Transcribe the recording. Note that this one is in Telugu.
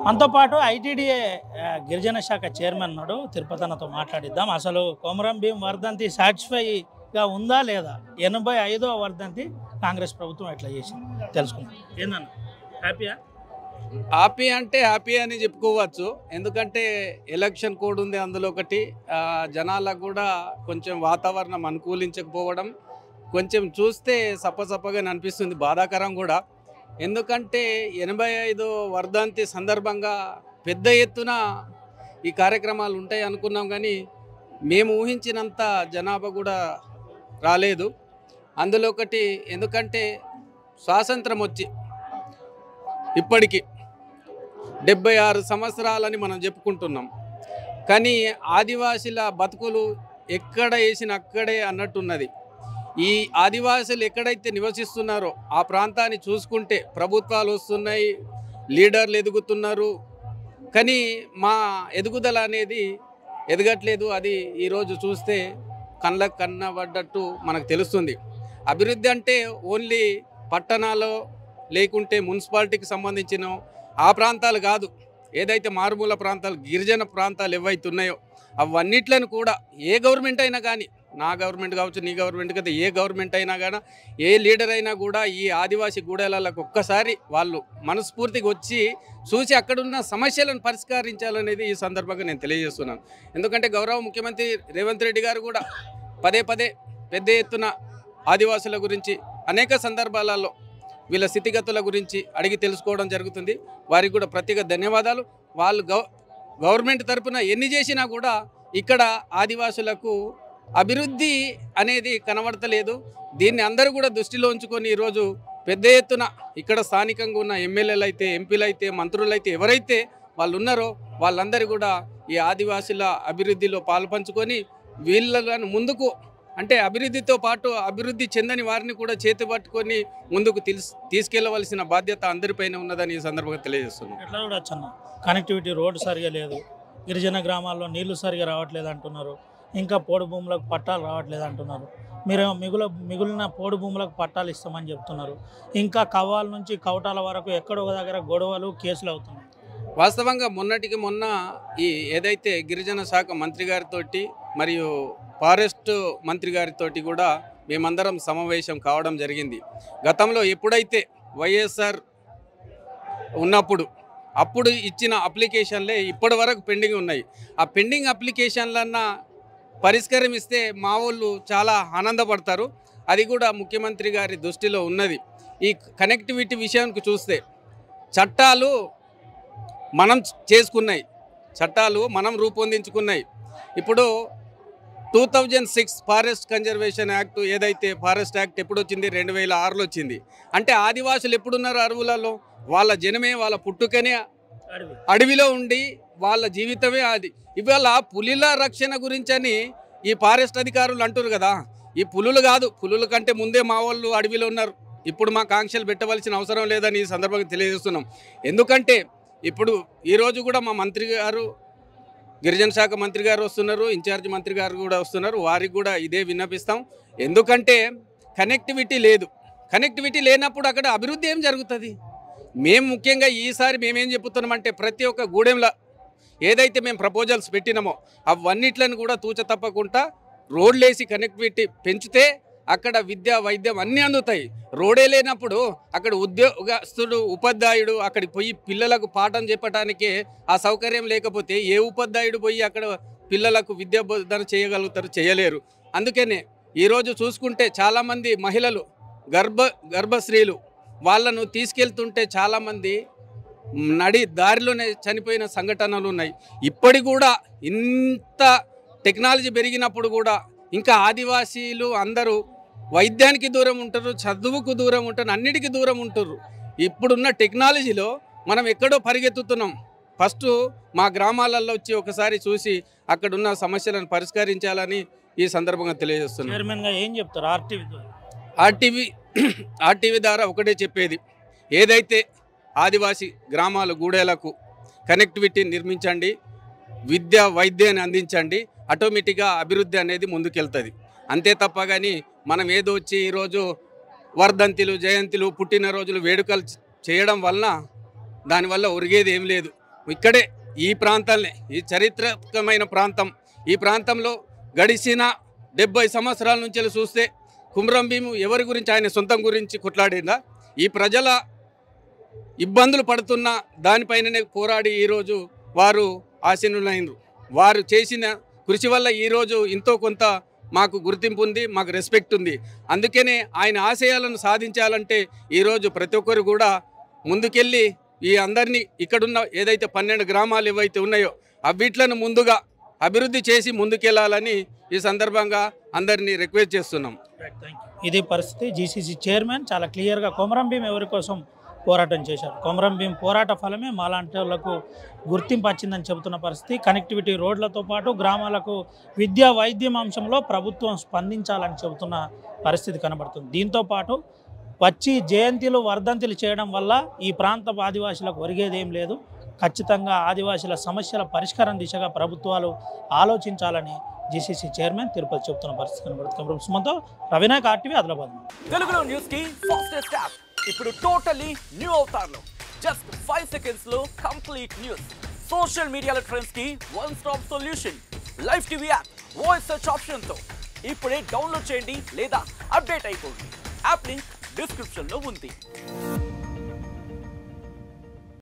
మనతో పాటు ఐటీడీఏ గిరిజన శాఖ చైర్మన్ ఉన్నాడు. తిరుపతి అన్నతో మాట్లాడిద్దాం. అసలు కొమరం భీం వర్ధంతి సాటిస్ఫైగా ఉందా లేదా? 85వ వర్ధంతి కాంగ్రెస్ ప్రభుత్వం ఎట్లా చేసింది తెలుసుకుందాం. ఏందన్న హ్యాపీయా? హ్యాపీ అంటే హ్యాపీ అని చెప్పుకోవచ్చు. ఎందుకంటే ఎలక్షన్ కోడ్ ఉంది అందులో ఒకటి. జనాలకు కూడా కొంచెం వాతావరణం అనుకూలించకపోవడం కొంచెం చూస్తే సప్పసప్పగా అనిపిస్తుంది, బాధాకరం కూడా. ఎందుకంటే 85 వర్ధంతి సందర్భంగా పెద్ద ఎత్తున ఈ కార్యక్రమాలు ఉంటాయి అనుకున్నాం, కానీ మేము ఊహించినంత జనాభా కూడా రాలేదు. అందులో ఒకటి ఎందుకంటే స్వాతంత్రం వచ్చి ఇప్పటికి 76 సంవత్సరాలని మనం చెప్పుకుంటున్నాం, కానీ ఆదివాసీల బతుకులు ఎక్కడ వేసిన అక్కడే అన్నట్టున్నది. ఈ ఆదివాసులు ఎక్కడైతే నివసిస్తున్నారో ఆ ప్రాంతాన్ని చూసుకుంటే ప్రభుత్వాలు వస్తున్నాయి, లీడర్లు ఎదుగుతున్నారు, కానీ మా ఎదుగుదల అనేది ఎదగట్లేదు. అది ఈరోజు చూస్తే కళ్ళకు కన్నబడ్డట్టు మనకు తెలుస్తుంది. అభివృద్ధి అంటే ఓన్లీ పట్టణాలు లేకుంటే మున్సిపాలిటీకి సంబంధించిన ఆ ప్రాంతాలు కాదు, ఏదైతే మారుమూల ప్రాంతాలు గిరిజన ప్రాంతాలు ఏవైతే ఉన్నాయో అవన్నిట్లను కూడా ఏ గవర్నమెంట్ అయినా కానీ, నా గవర్నమెంట్ కావచ్చు, నీ గవర్నమెంట్ కదా, ఏ గవర్నమెంట్ అయినా కానీ, ఏ లీడర్ అయినా కూడా ఈ ఆదివాసీ గూడెలకు ఒక్కసారి వాళ్ళు మనస్ఫూర్తిగా వచ్చి చూసి అక్కడున్న సమస్యలను పరిష్కరించాలనేది ఈ సందర్భంగా నేను తెలియజేస్తున్నాను. ఎందుకంటే గౌరవ ముఖ్యమంత్రి రేవంత్ రెడ్డి గారు కూడా పదే పదే పెద్ద ఎత్తున ఆదివాసుల గురించి అనేక సందర్భాలలో వీళ్ళ స్థితిగతుల గురించి అడిగి తెలుసుకోవడం జరుగుతుంది. వారికి కూడా ప్రత్యేక ధన్యవాదాలు. వాళ్ళు గవర్నమెంట్ తరఫున ఎన్ని చేసినా కూడా ఇక్కడ ఆదివాసులకు అభివృద్ధి అనేది కనబడతలేదు. దీన్ని అందరూ కూడా దృష్టిలో ఉంచుకొని ఈరోజు పెద్ద ఎత్తున ఇక్కడ స్థానికంగా ఉన్న ఎమ్మెల్యేలు అయితే, ఎంపీలు అయితే, మంత్రులు అయితే, ఎవరైతే వాళ్ళు ఉన్నారో వాళ్ళందరూ కూడా ఈ ఆదివాసుల అభివృద్ధిలో పాల్పంచుకొని వీళ్ళను ముందుకు, అంటే అభివృద్ధితో పాటు అభివృద్ధి చెందని వారిని కూడా చేతి పట్టుకొని ముందుకు తీసుకెళ్లవలసిన బాధ్యత అందరిపైన ఉన్నదని ఈ సందర్భంగా తెలియజేస్తున్నాం. ఎట్లా చూడొచ్చు అన్న, కనెక్టివిటీ రోడ్డు సరిగా లేదు, గిరిజన గ్రామాల్లో నీళ్లు సరిగా రావట్లేదు అంటున్నారు, ఇంకా పోడు భూములకు పట్టాలు రావట్లేదు అంటున్నారు. మీరు మిగిలిన పోడు భూములకు పట్టాలు ఇస్తామని చెప్తున్నారు. ఇంకా కవ్వాల నుంచి కవటాల వరకు ఎక్కడో ఒక దగ్గర గొడవలు, కేసులు అవుతున్నాయి. వాస్తవంగా మొన్నటికి మొన్న ఈ ఏదైతే గిరిజన శాఖ మంత్రి గారితో మరియు ఫారెస్ట్ మంత్రి గారితో కూడా మేమందరం సమావేశం కావడం జరిగింది. గతంలో ఎప్పుడైతే వైఎస్ఆర్ ఉన్నప్పుడు అప్పుడు ఇచ్చిన అప్లికేషన్లే ఇప్పటి వరకు పెండింగ్ ఉన్నాయి. ఆ పెండింగ్ అప్లికేషన్లన్నా పరిష్కరిస్తే మా వాళ్ళు చాలా ఆనందపడతారు. అది కూడా ముఖ్యమంత్రి గారి దృష్టిలో ఉన్నది. ఈ కనెక్టివిటీ విషయానికి చూస్తే చట్టాలు మనం చేసుకున్నాయి, చట్టాలు మనం రూపొందించుకున్నాయి. ఇప్పుడు 2006 ఫారెస్ట్ కన్జర్వేషన్ యాక్ట్, ఏదైతే ఫారెస్ట్ యాక్ట్ ఎప్పుడు వచ్చింది? 2006లో వచ్చింది. అంటే ఆదివాసులు ఎప్పుడున్నారు అడవులలో? వాళ్ళ జనమే, వాళ్ళ పుట్టుకనే అడవిలో ఉండి వాళ్ళ జీవితమే అది. ఇవాళ పులిల రక్షణ గురించని ఈ ఫారెస్ట్ అధికారులు అంటారు కదా, ఈ పులులు కాదు, పులుల కంటే ముందే మా వాళ్ళు అడవిలో ఉన్నారు. ఇప్పుడు మా కాంక్షలు పెట్టవలసిన అవసరం లేదని ఈ సందర్భంగా తెలియజేస్తున్నాం. ఎందుకంటే ఇప్పుడు ఈరోజు కూడా మా మంత్రి గారు, గిరిజన శాఖ మంత్రి గారు వస్తున్నారు, ఇన్ఛార్జ్ మంత్రి గారు కూడా వస్తున్నారు. వారికి కూడా ఇదే విన్నపిస్తాం. ఎందుకంటే కనెక్టివిటీ లేదు. కనెక్టివిటీ లేనప్పుడు అక్కడ అభివృద్ధి ఏం జరుగుతుంది? మేము ముఖ్యంగా ఈసారి మేమేం చెప్తున్నామంటే ప్రతి ఒక్క గూడెంలో ఏదైతే మేము ప్రపోజల్స్ పెట్టినామో అవన్నిట్లను కూడా తూచ తప్పకుండా రోడ్లేసి కనెక్టివిటీ పెంచితే అక్కడ విద్య, వైద్యం అన్నీ అందుతాయి. రోడే లేనప్పుడు అక్కడ ఉద్యోగస్తుడు, ఉపాధ్యాయుడు అక్కడికి పోయి పిల్లలకు పాఠం చెప్పడానికే ఆ సౌకర్యం లేకపోతే ఏ ఉపాధ్యాయుడు పోయి అక్కడ పిల్లలకు విద్యా బోధన చేయగలుగుతారు? చేయలేరు. అందుకనే ఈరోజు చూసుకుంటే చాలామంది మహిళలు, గర్భశ్రీలు వాళ్ళను తీసుకెళ్తుంటే చాలామంది నడి దారిలోనే చనిపోయిన సంఘటనలు ఉన్నాయి. ఇప్పటి కూడా ఇంత టెక్నాలజీ పెరిగినప్పుడు కూడా ఇంకా ఆదివాసీలు అందరూ వైద్యానికి దూరం ఉంటారు, చదువుకు దూరం ఉంటారు, అన్నిటికీ దూరం ఉంటారు. ఇప్పుడున్న టెక్నాలజీలో మనం ఎక్కడో పరిగెత్తుతున్నాం. ఫస్ట్ మా గ్రామాలలో వచ్చి ఒకసారి చూసి అక్కడున్న సమస్యలను పరిష్కరించాలని ఈ సందర్భంగా తెలియజేస్తున్నాం. చైర్మన్గా ఏం చెప్తారు ఆర్టీవీ ద్వారా ఒకటే చెప్పేది, ఏదైతే ఆదివాసీ గ్రామాల గూడెలకు కనెక్టివిటీ నిర్మించండి, విద్య, వైద్యాన్ని అందించండి, ఆటోమేటిక్గా అభివృద్ధి అనేది ముందుకెళ్తుంది. అంతే తప్ప కానీ మనం ఏదో వచ్చి ఈరోజు వర్ధంతిలు, జయంతిలు, పుట్టినరోజులు, వేడుకలు చేయడం వలన దానివల్ల ఒరిగేది ఏం లేదు. ఇక్కడే ఈ ప్రాంతాలనే, ఈ చరిత్రకమైన ప్రాంతం, ఈ ప్రాంతంలో గడిచిన 70 సంవత్సరాల నుంచి చూస్తే కుమ్రం భీము ఎవరి గురించి, ఆయన సొంతం గురించి కొట్లాడిందా? ఈ ప్రజల ఇబ్బందులు పడుతున్న దానిపైననే పోరాడి ఈరోజు వారు ఆసీనులైనరు. వారు చేసిన కృషి వల్ల ఈరోజు ఎంతో కొంత మాకు గుర్తింపు ఉంది, మాకు రెస్పెక్ట్ ఉంది. అందుకనే ఆయన ఆశయాలను సాధించాలంటే ఈరోజు ప్రతి ఒక్కరు కూడా ముందుకెళ్ళి ఈ అందరినీ ఇక్కడున్న ఏదైతే 12 గ్రామాలు ఏవైతే ఉన్నాయో వీటిలను ముందుగా అభివృద్ధి చేసి ముందుకెళ్లాలని ఈ సందర్భంగా అందరినీ రిక్వెస్ట్ చేస్తున్నాం. ఇది పరిస్థితి. జీసీసీ చైర్మన్ చాలా క్లియర్గా కొమరం భీం ఎవరి కోసం పోరాటం చేశారు, కొమరం భీం పోరాట ఫలమే మాలాంటి వాళ్ళకు గుర్తింపు వచ్చిందని చెబుతున్న పరిస్థితి. కనెక్టివిటీ రోడ్లతో పాటు గ్రామాలకు విద్యా వైద్యం అంశంలో ప్రభుత్వం స్పందించాలని చెబుతున్న పరిస్థితి కనబడుతుంది. దీంతోపాటు వచ్చి జయంతిలు వర్ధంతిలు చేయడం వల్ల ఈ ప్రాంత ఆదివాసులకు ఒరిగేదేం లేదు. ఖచ్చితంగా ఆదివాసుల సమస్యల పరిష్కారం దిశగా ప్రభుత్వాలు ఆలోచించాలని జీసీసీ చైర్మన్ తిరుపతి చెబుతున్న పరిస్థితి కనబడుతుంది. సుమంతో రవినాయక్, RTV, ఆదిలాబాద్. తెలుగులో న్యూస్ కి ఫాస్టెస్ట్ యాప్ ఇప్పుడు టోటలీ న్యూ అవతార్లో జస్ట్ 5 సెకండ్స్ లో కంప్లీట్ న్యూస్, సోషల్ మీడియాల ట్రెండ్స్ కి one stop solution, live TV app, voice search option తో ఇప్పుడే డౌన్లోడ్ చేయండి లేదా అప్డేట్ అయిపోండి. యాప్ లింక్ డిస్క్రిప్షన్ లో ఉంది.